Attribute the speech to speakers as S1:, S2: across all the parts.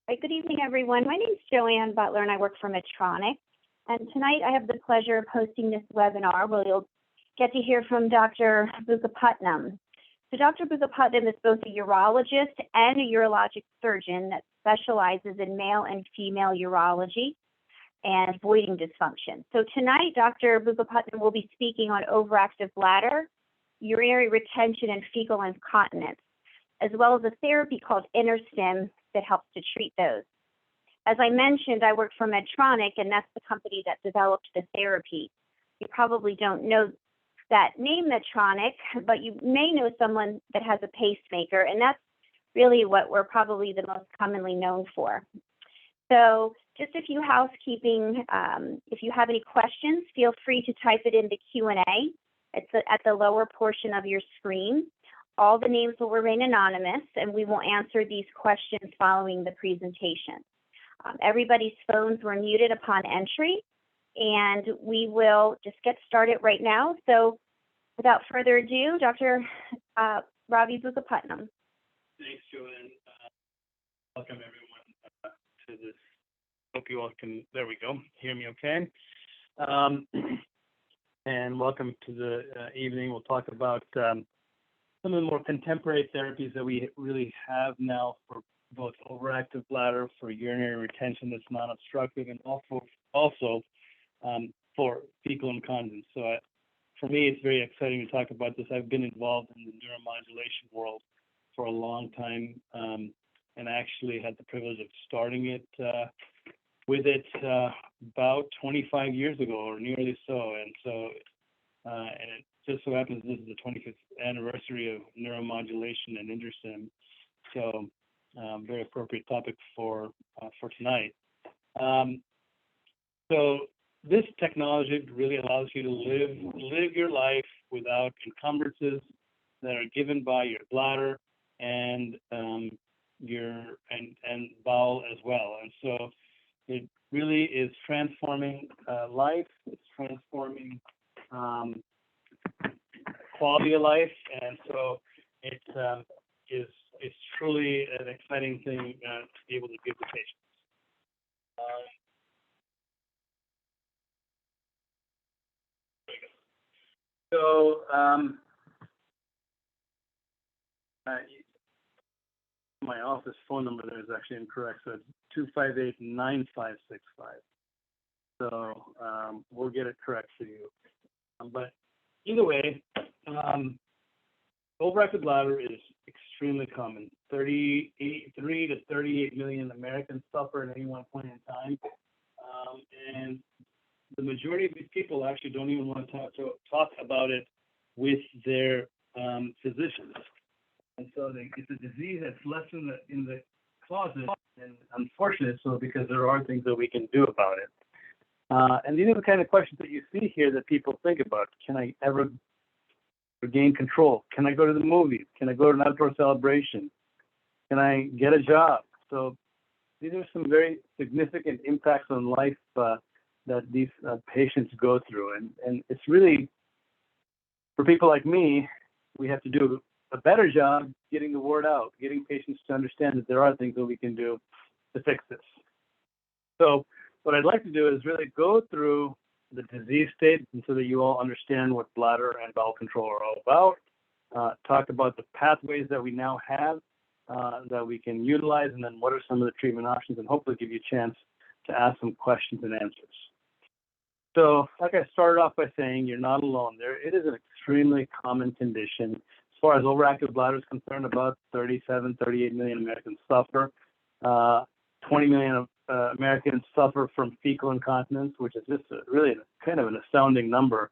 S1: Hi, good evening, everyone. My name is Joanne Butler, and I work for Medtronic. And tonight I have the pleasure of hosting this webinar where you'll get to hear from Dr. Bukkapatnam. So Dr. Bukkapatnam is both a urologist and a urologic surgeon that specializes in male and female urology and voiding dysfunction. So tonight, Dr. Bukkapatnam will be speaking on overactive bladder, urinary retention, and fecal incontinence, as well as a therapy called InterStim that helps to treat those. As I mentioned, I work for Medtronic, and that's the company that developed the therapy. You probably don't know that name, Medtronic, but you may know someone that has a pacemaker, and that's really what we're probably the most commonly known for. So just a few housekeeping. If you have any questions, feel free to type it in the Q&A. It's at the lower portion of your screen. All the names will remain anonymous, and we will answer these questions following the presentation. Everybody's phones were muted upon entry, and we will just get started right now. So without further ado, Dr. Ravi Bukkapatnam.
S2: Thanks, Joanne. Welcome, everyone, to this. Hope you all can, there we go, hear me okay. And welcome to the evening. We'll talk about some of the more contemporary therapies that we really have now for both overactive bladder, for urinary retention that's non-obstructive, and also for fecal incontinence. So for me, it's very exciting to talk about this. I've been involved in the neuromodulation world for a long time, and actually had the privilege of starting it with it about 25 years ago, or nearly so. And so, and it just so happens this is the 25th anniversary of neuromodulation and InterStim. So, very appropriate topic for tonight. So this technology really allows you to live your life without encumbrances that are given by your bladder and bowel as well. And so it really is transforming life. It's transforming quality of life, and so it is truly an exciting thing to be able to give the patients. So my office phone number there is actually incorrect, so it's 258-9565. So we'll get it correct for you. But either way, overactive bladder is extremely common. 3 to 38 million Americans suffer at any one point in time. And the majority of these people actually don't even want to talk about it with their physicians. And so it's a disease that's left in the closet, and unfortunate so because there are things that we can do about it. And these are the kind of questions that you see here that people think about. Can I ever regain control? Can I go to the movies? Can I go to an outdoor celebration? Can I get a job? So these are some very significant impacts on life that these patients go through. And it's really, for people like me, we have to do a better job getting the word out, getting patients to understand that there are things that we can do to fix this. So what I'd like to do is really go through the disease state and so that you all understand what bladder and bowel control are all about, talk about the pathways that we now have that we can utilize, and then what are some of the treatment options, and hopefully give you a chance to ask some questions and answers. So like I started off by saying, you're not alone there. It is an extremely common condition. As far as overactive bladder is concerned, about 38 million Americans suffer. 20 million Americans suffer from fecal incontinence, which is just really kind of an astounding number,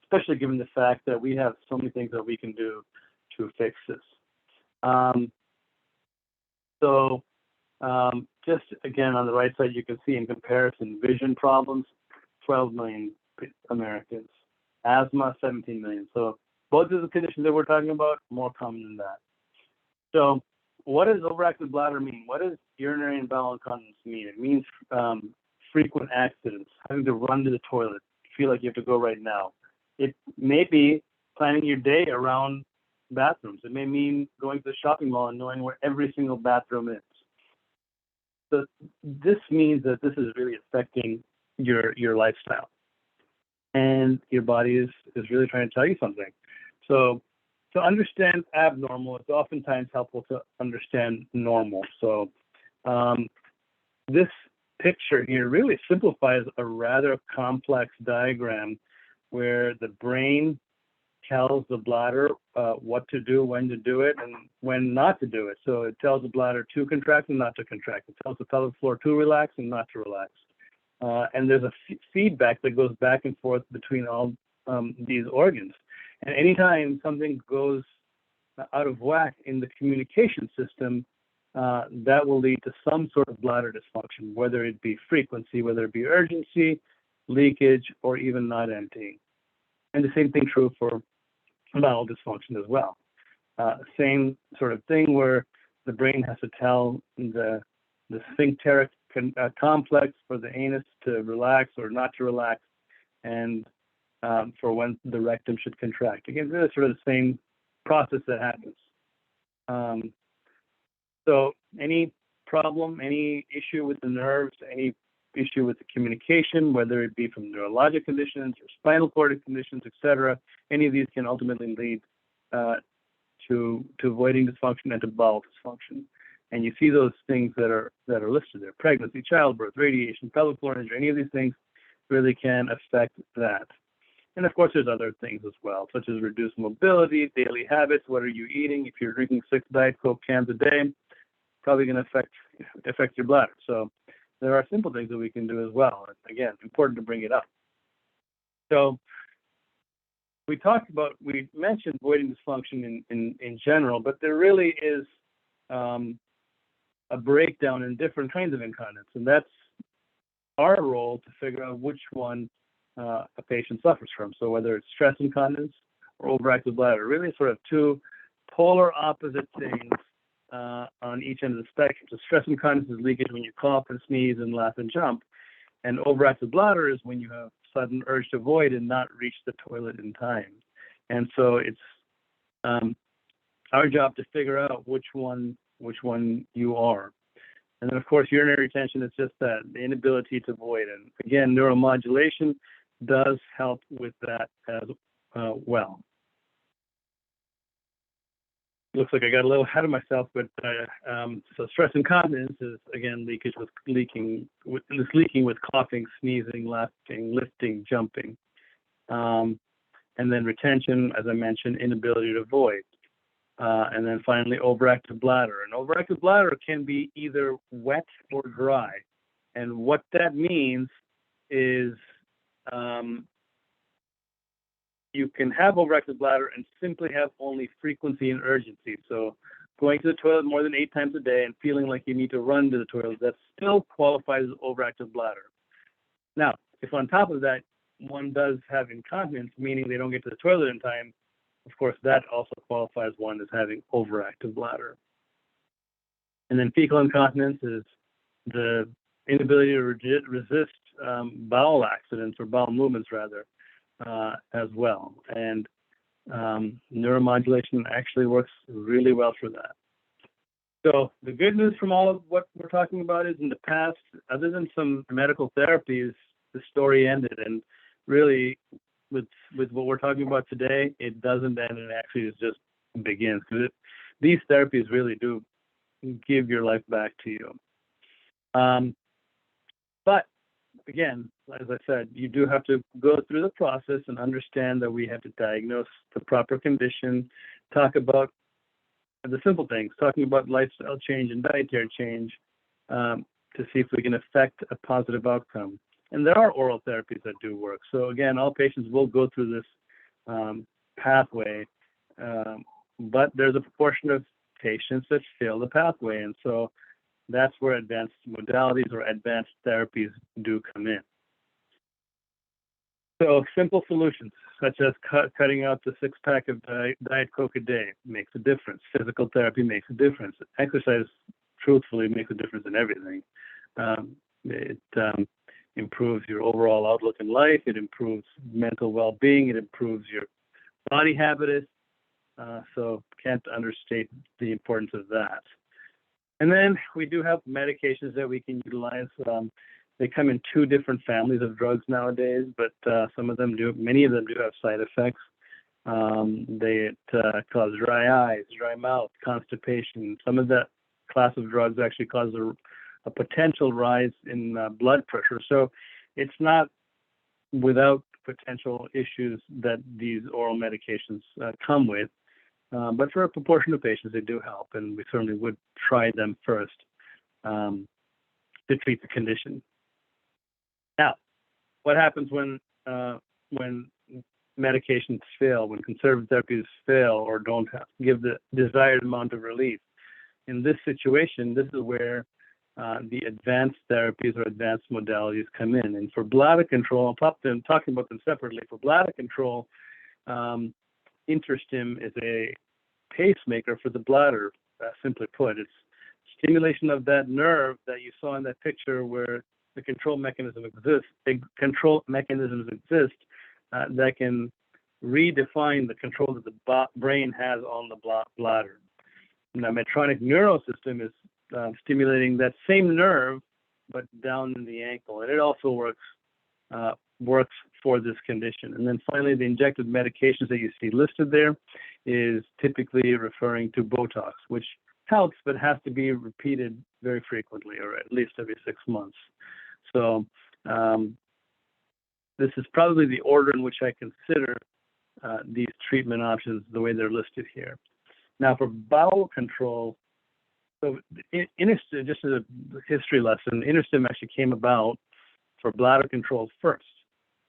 S2: especially given the fact that we have so many things that we can do to fix this. Just again, on the right side, you can see in comparison, vision problems, 12 million Americans, asthma, 17 million. So both of the conditions that we're talking about, more common than that. So what does overactive bladder mean? What does urinary and bowel incontinence mean? It means frequent accidents, having to run to the toilet, feel like you have to go right now. It may be planning your day around bathrooms. It may mean going to the shopping mall and knowing where every single bathroom is. So this means that this is really affecting your lifestyle, and your body is really trying to tell you something. So to understand abnormal, it's oftentimes helpful to understand normal. So this picture here really simplifies a rather complex diagram where the brain tells the bladder what to do, when to do it, and when not to do it. So it tells the bladder to contract and not to contract. It tells the pelvic floor to relax and not to relax. And there's a feedback that goes back and forth between all these organs. And anytime something goes out of whack in the communication system, that will lead to some sort of bladder dysfunction, whether it be frequency, whether it be urgency, leakage, or even not emptying. And the same thing true for bowel dysfunction as well. Same sort of thing where the brain has to tell the sphincteric complex for the anus to relax or not to relax, and for when the rectum should contract. Again, this is sort of the same process that happens. So any problem, any issue with the nerves, any issue with the communication, whether it be from neurologic conditions or spinal cord conditions, etc., any of these can ultimately lead to voiding dysfunction and to bowel dysfunction. And you see those things that are listed there: pregnancy, childbirth, radiation, pelvic floor injury. Any of these things really can affect that. And of course, there's other things as well, such as reduced mobility, daily habits. What are you eating? If you're drinking 6 Diet Coke cans a day, probably going to affect your bladder. So there are simple things that we can do as well. Again, important to bring it up. So we mentioned voiding dysfunction in general, but there really is a breakdown in different kinds of incontinence, and that's our role to figure out which one a patient suffers from. So whether it's stress incontinence or overactive bladder, really sort of two polar opposite things on each end of the spectrum. So stress incontinence is leakage when you cough and sneeze and laugh and jump, and overactive bladder is when you have sudden urge to void and not reach the toilet in time. And so it's our job to figure out which one you are. And then of course urinary retention is just that, the inability to void. And again, neuromodulation does help with that as well. Looks like I got a little ahead of myself, but so stress incontinence is again leaking with coughing, sneezing, laughing, lifting, jumping, and then retention, as I mentioned, inability to void, and then finally overactive bladder. And overactive bladder can be either wet or dry, and what that means is you can have overactive bladder and simply have only frequency and urgency. So going to the toilet more than 8 times a day and feeling like you need to run to the toilet, that still qualifies as overactive bladder. Now, if on top of that, one does have incontinence, meaning they don't get to the toilet in time, of course, that also qualifies one as having overactive bladder. And then fecal incontinence is the inability to resist bowel accidents, or bowel movements rather, as well. And neuromodulation actually works really well for that. So the good news from all of what we're talking about is, in the past, other than some medical therapies, the story ended. And really, with what we're talking about today, it doesn't end, and actually it just begins, because these therapies really do give your life back to you. But again, as I said, you do have to go through the process and understand that we have to diagnose the proper condition, talk about the simple things, talking about lifestyle change and dietary change to see if we can affect a positive outcome. And there are oral therapies that do work. So again, all patients will go through this pathway, but there's a proportion of patients that fail the pathway. And so that's where advanced modalities or advanced therapies do come in. So simple solutions, such as cutting out the 6-pack of Diet Coke a day, makes a difference. Physical therapy makes a difference. Exercise, truthfully, makes a difference in everything. It improves your overall outlook in life. It improves mental well-being. It improves your body habitus. So can't understate the importance of that. And then we do have medications that we can utilize. They come in two different families of drugs nowadays, but many of them do have side effects. They cause dry eyes, dry mouth, constipation. Some of that class of drugs actually cause a potential rise in blood pressure. So it's not without potential issues that these oral medications come with. But for a proportion of patients, they do help, and we certainly would try them first to treat the condition. Now, what happens when medications fail, when conservative therapies fail or don't give the desired amount of relief? In this situation, this is where the advanced therapies or advanced modalities come in. And for bladder control, I'm talking about them separately. For bladder control, InterStim is a pacemaker for the bladder, simply put. It's stimulation of that nerve that you saw in that picture where the control mechanisms exist that can redefine the control that the brain has on the bladder. Now, Medtronic neurosystem is stimulating that same nerve, but down in the ankle, and it also works for this condition. And then finally, the injected medications that you see listed there is typically referring to Botox, which helps, but has to be repeated very frequently, or at least every 6 months. So this is probably the order in which I consider these treatment options the way they're listed here. Now, for bowel control, so InterStim, just as a history lesson, InterStim actually came about for bladder control first.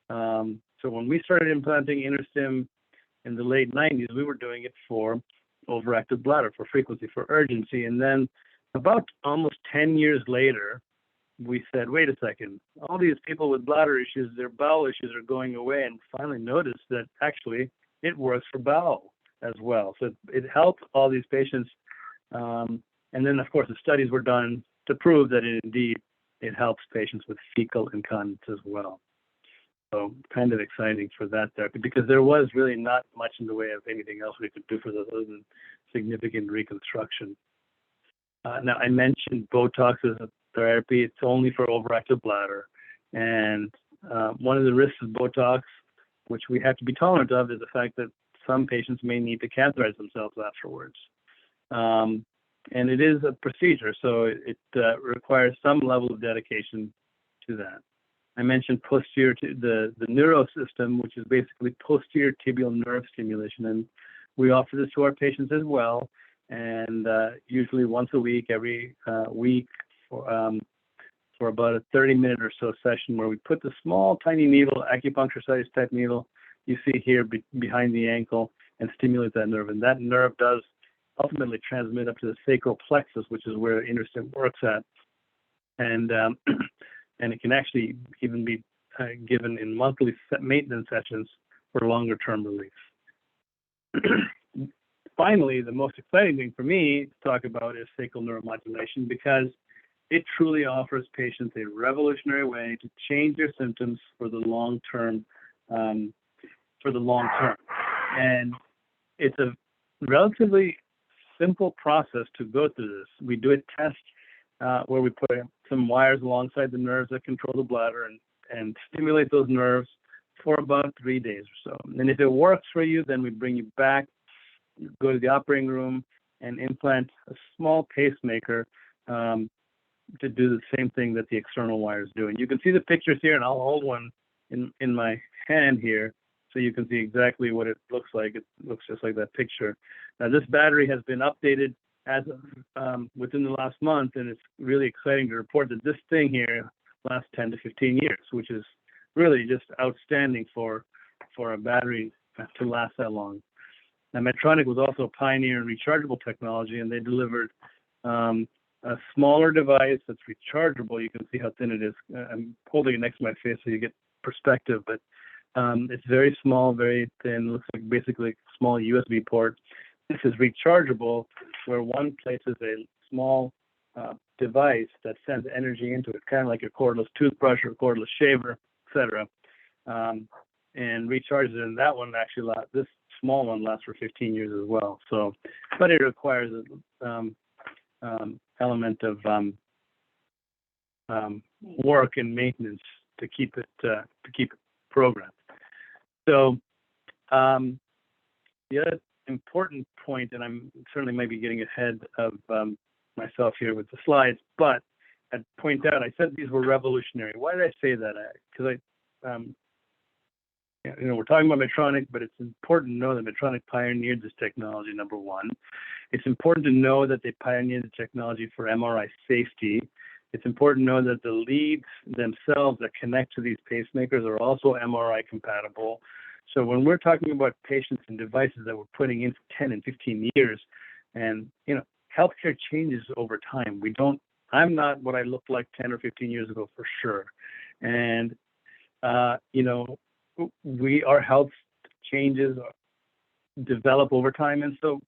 S2: So when we started implanting InterStim in the late 90s, we were doing it for overactive bladder, for frequency, for urgency. And then about almost 10 years later, we said, wait a second, all these people with bladder issues, their bowel issues are going away, and finally noticed that actually it works for bowel as well. So it helped all these patients. And then, of course, the studies were done to prove that it helps patients with fecal incontinence as well. So kind of exciting for that therapy, because there was really not much in the way of anything else we could do for those other than significant reconstruction. Now, I mentioned Botox as a therapy. It's only for overactive bladder. And one of the risks of Botox, which we have to be tolerant of, is the fact that some patients may need to catheterize themselves afterwards. And it is a procedure, so it requires some level of dedication to that. I mentioned the neurosystem, which is basically posterior tibial nerve stimulation, and we offer this to our patients as well, and usually once a week, every week, for about a 30-minute or so session where we put the small, tiny needle, acupuncture-sized type needle you see here behind the ankle, and stimulate that nerve. And that nerve does ultimately transmit up to the sacral plexus, which is where InterStim works at. And it can actually even be given in monthly maintenance sessions for longer-term relief. Finally, the most exciting thing for me to talk about is sacral neuromodulation, because it truly offers patients a revolutionary way to change their symptoms for the long term. And it's a relatively simple process to go through this. We do a test where we put some wires alongside the nerves that control the bladder and stimulate those nerves for about 3 days or so. And if it works for you, then we bring you back, go to the operating room, and implant a small pacemaker to do the same thing that the external wires do. And you can see the pictures here, and I'll hold one in my hand here so you can see exactly what it looks like. It looks just like that picture. Now, this battery has been updated as of within the last month, and it's really exciting to report that this thing here lasts 10 to 15 years, which is really just outstanding for a battery to last that long. Now, Medtronic was also a pioneer in rechargeable technology, and they delivered a smaller device that's rechargeable. You can see how thin it is. I'm holding it next to my face so you get perspective, but it's very small, very thin, looks like basically a small USB port. This is rechargeable, where one places a small device that sends energy into it, kind of like a cordless toothbrush or cordless shaver, etc., and recharges it. And that one actually this small one lasts for 15 years as well. So, but it requires element of work and maintenance to keep it programmed. So the other important point, and I'm certainly maybe getting ahead of myself here with the slides, but I'd point out I said these were revolutionary. Why did I say that? Because we're talking about Medtronic, but it's important to know that Medtronic pioneered this technology, number one. It's important to know that they pioneered the technology for MRI safety. It's important to know that the leads themselves that connect to these pacemakers are also MRI compatible. So when we're talking about patients and devices that we're putting in for 10 and 15 years, and healthcare changes over time. I'm not what I looked like 10 or 15 years ago for sure. And our health changes develop over time. And so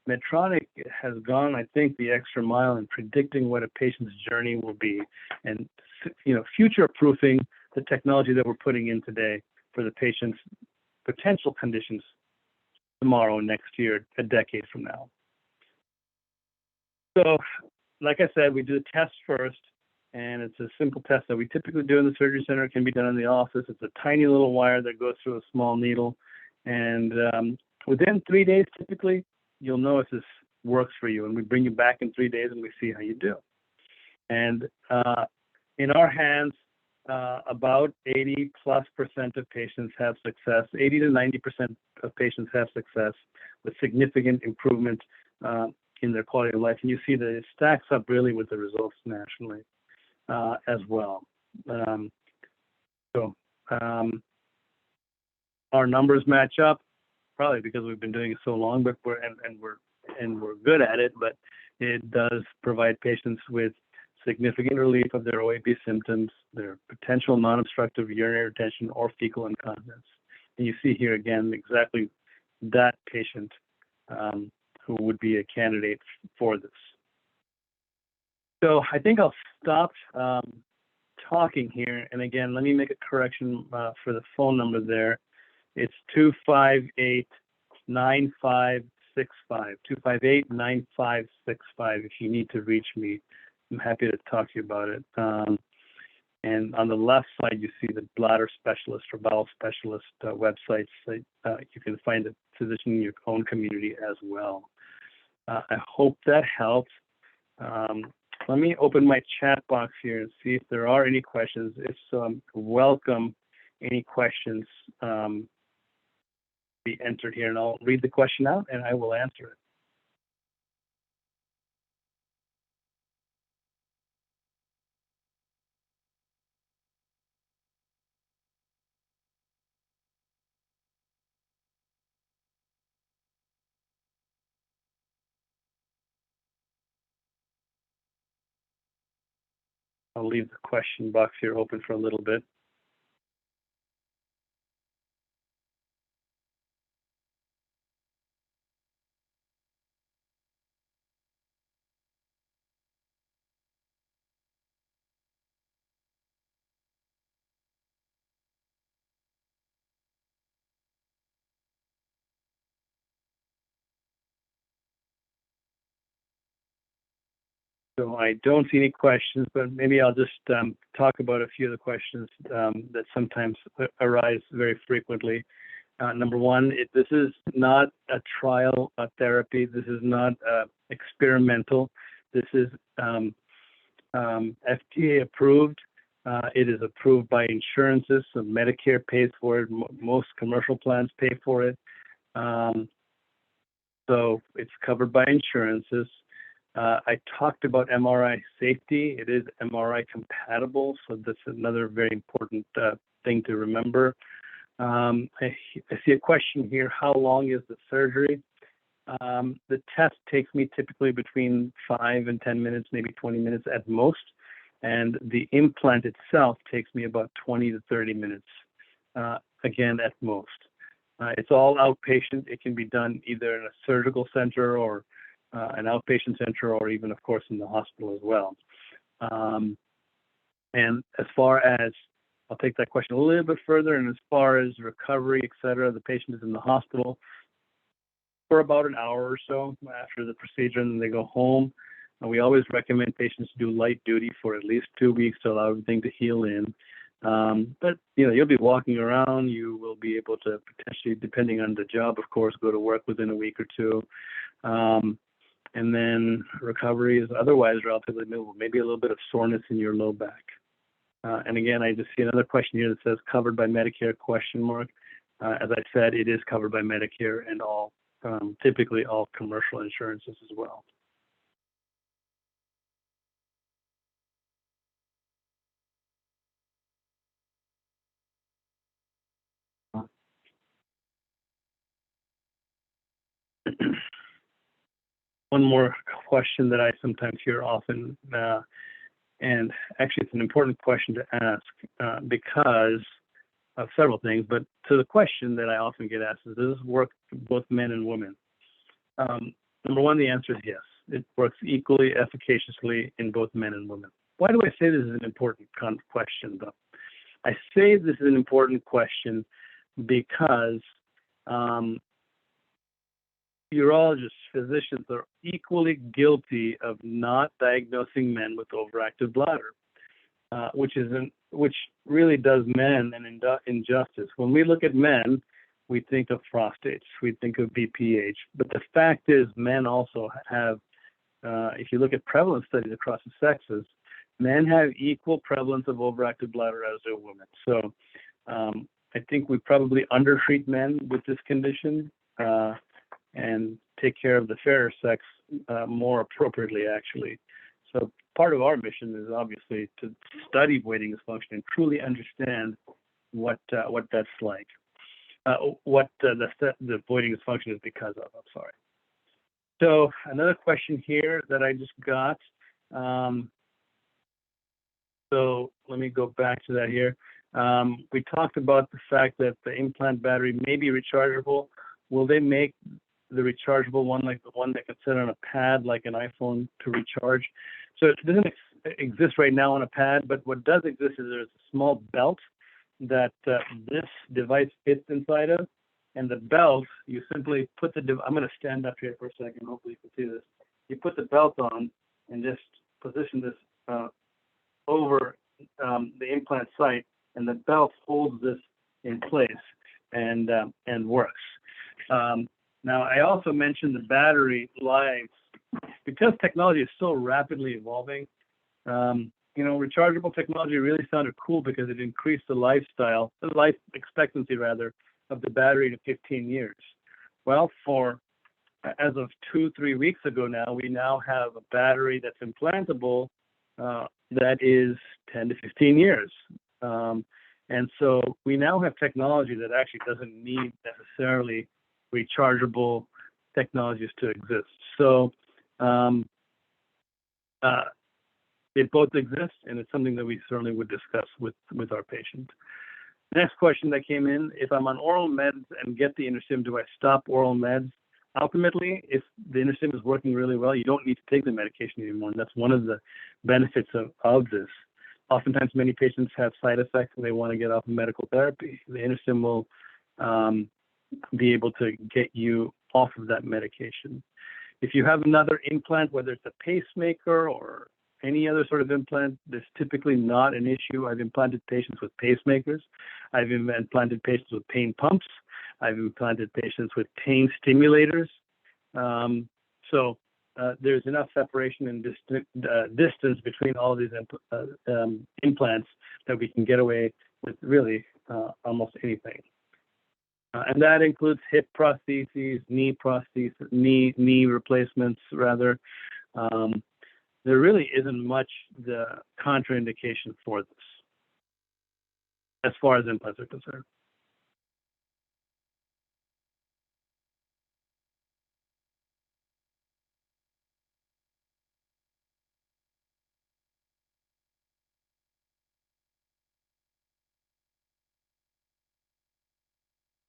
S2: Medtronic has gone, I think, the extra mile in predicting what a patient's journey will be and, future-proofing the technology that we're putting in today for the patient's potential conditions tomorrow, next year, a decade from now. So, like I said, we do the test first, and it's a simple test that we typically do in the surgery center. It can be done in the office. It's a tiny little wire that goes through a small needle, and within 3 days, typically, you'll know if this works for you, and we bring you back in 3 days, and we see how you do. And in our hands, about 80+% of patients have success. 80 to 90% of patients have success with significant improvement in their quality of life. And you see that it stacks up really with the results nationally as well. Our numbers match up, probably because we've been doing it so long, but we're good at it. But it does provide patients with significant relief of their OAB symptoms, their potential non-obstructive urinary retention or fecal incontinence. And you see here again exactly that patient who would be a candidate for this. So I think I'll stop talking here. And again, let me make a correction for the phone number there. It's 258-9565, 258-9565 if you need to reach me. I'm happy to talk to you about it. And on the left side, you see the bladder specialist or bowel specialist websites. You can find a physician in your own community as well. I hope that helps. Let me open my chat box here and see if there are any questions. If so, welcome any questions be entered here, and I'll read the question out and I will answer it. I'll leave the question box here open for a little bit. So I don't see any questions, but maybe I'll just talk about a few of the questions that sometimes arise very frequently. Number one, this is not a trial therapy. This is not experimental. This is FDA approved. It is approved by insurances, so Medicare pays for it. Most commercial plans pay for it. So it's covered by insurances. I talked about MRI safety. It is MRI compatible, so that's another very important thing to remember. I see a question here, how long is the surgery? The test takes me typically between 5 and 10 minutes, maybe 20 minutes at most, and the implant itself takes me about 20 to 30 minutes, again, at most. It's all outpatient. It can be done either in a surgical center or an outpatient center, or even, of course, in the hospital as well. And as far as, I'll take that question a little bit further, and as far as recovery, et cetera, the patient is in the hospital for about an hour or so after the procedure, and then they go home. We always recommend patients do light duty for at least 2 weeks to allow everything to heal in. But you'll be walking around. You will be able to potentially, depending on the job, of course, go to work within a week or two. And then recovery is otherwise relatively minimal, maybe a little bit of soreness in your low back. And again, I just see another question here that says covered by Medicare ? As I said, it is covered by Medicare and typically all commercial insurances as well. One more question that I sometimes hear often, and actually it's an important question to ask because of several things, but to the question that I often get asked is, does this work for both men and women? Number one, the answer is yes. It works equally efficaciously in both men and women. Why do I say this is an important question, though? I say this is an important question because urologists, physicians are equally guilty of not diagnosing men with overactive bladder, which really does men an injustice. When we look at men, we think of prostates, we think of BPH, but the fact is men also have, if you look at prevalence studies across the sexes, men have equal prevalence of overactive bladder as do women. So I think we probably undertreat men with this condition and take care of the fairer sex more appropriately, actually. So part of our mission is obviously to study voiding dysfunction and truly understand what that's like, what the voiding dysfunction is because of. I'm sorry. So another question here that I just got. So let me go back to that here. We talked about the fact that the implant battery may be rechargeable. Will they make the rechargeable one like the one that can sit on a pad like an iPhone to recharge? So it doesn't exist right now on a pad, but what does exist is there's a small belt that this device fits inside of, and the belt, you simply put I'm going to stand up here for a second, hopefully you can see this. You put the belt on and just position this over the implant site, and the belt holds this in place and works. Now, I also mentioned the battery lives. Because technology is so rapidly evolving, rechargeable technology really sounded cool because it increased the life expectancy rather, of the battery to 15 years. Well, as of 2-3 weeks ago now, we now have a battery that's implantable that is 10 to 15 years. And so we now have technology that actually doesn't need necessarily rechargeable technologies to exist. So they both exist, and it's something that we certainly would discuss with our patient. Next question that came in, if I'm on oral meds and get the InterStim, do I stop oral meds? Ultimately, if the InterStim is working really well, you don't need to take the medication anymore, and that's one of the benefits of this. Oftentimes, many patients have side effects and they want to get off of medical therapy. The InterStim will be able to get you off of that medication. If you have another implant, whether it's a pacemaker or any other sort of implant, that's typically not an issue. I've implanted patients with pacemakers. I've implanted patients with pain pumps. I've implanted patients with pain stimulators. So there's enough separation and distance between all of these implants that we can get away with really almost anything. And that includes hip prostheses, knee prostheses, knee replacements, rather. There really isn't much the contraindication for this as far as implants are concerned.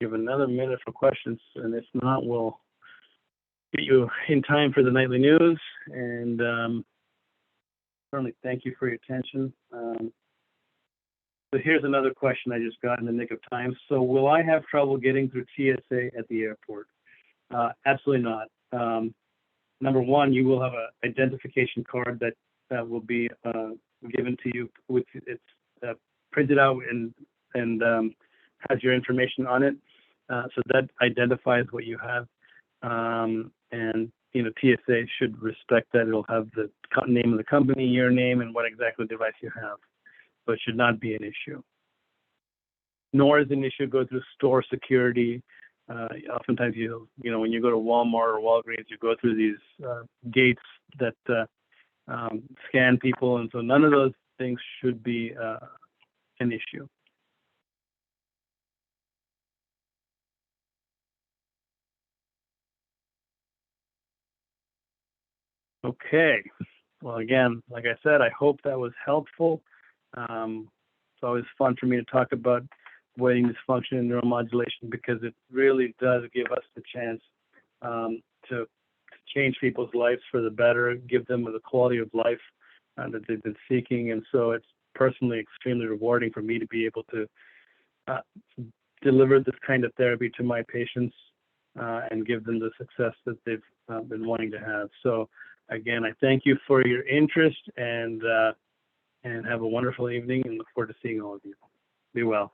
S2: Give another minute for questions, and if not, we'll get you in time for the nightly news. And certainly thank you for your attention. So here's another question I just got in the nick of time. So will I have trouble getting through TSA at the airport? Absolutely not. number one, you will have an identification card that will be given to you with it's printed out and has your information on it. So that identifies what you have. And TSA should respect that. It'll have the name of the company, your name, and what exactly device you have. So it should not be an issue. Nor is an issue go through store security. Oftentimes, when you go to Walmart or Walgreens, you go through these gates that scan people, and so none of those things should be an issue. Okay. Well, again, like I said, I hope that was helpful. It's always fun for me to talk about voiding dysfunction and neuromodulation because it really does give us the chance to change people's lives for the better, give them the quality of life that they've been seeking. And so it's personally extremely rewarding for me to be able to deliver this kind of therapy to my patients and give them the success that they've been wanting to have. So again, I thank you for your interest and have a wonderful evening and look forward to seeing all of you. Be well.